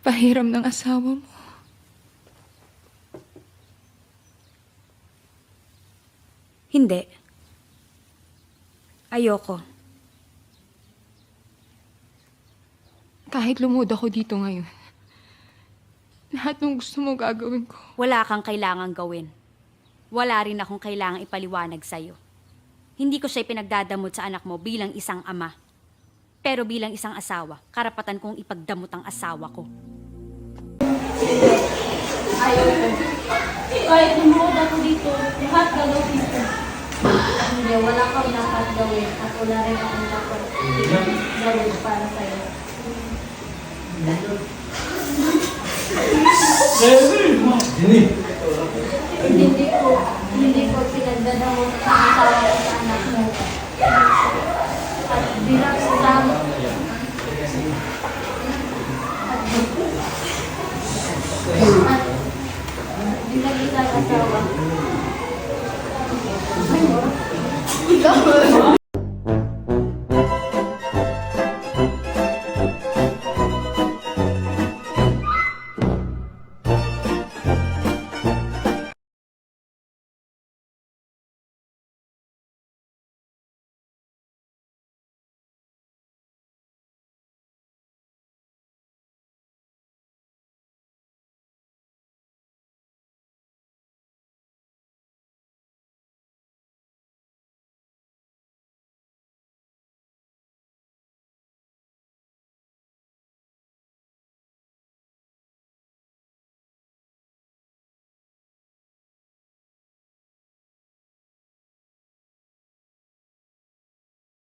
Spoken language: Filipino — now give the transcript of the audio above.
pahiram ng asawa mo. Hindi. Ayoko. Kahit lumuod ako dito ngayon, lahat ng gusto mo gagawin ko. Wala kang kailangang gawin. Wala rin akong kailangang ipaliwanag sa'yo. Hindi ko siya ipinagdadamot sa anak mo bilang isang ama. Pero bilang isang asawa, karapatan kong ipagdamot ang asawa ko. Ayaw ko. Kahit lumuod ako dito, lahat gagawin ko. Hindi, wala kang dapat gawin at wala rin akong dapat gawin para sa'yo. Hindi ko pinagdadamot sa asawa ko sa anak mo. At bilang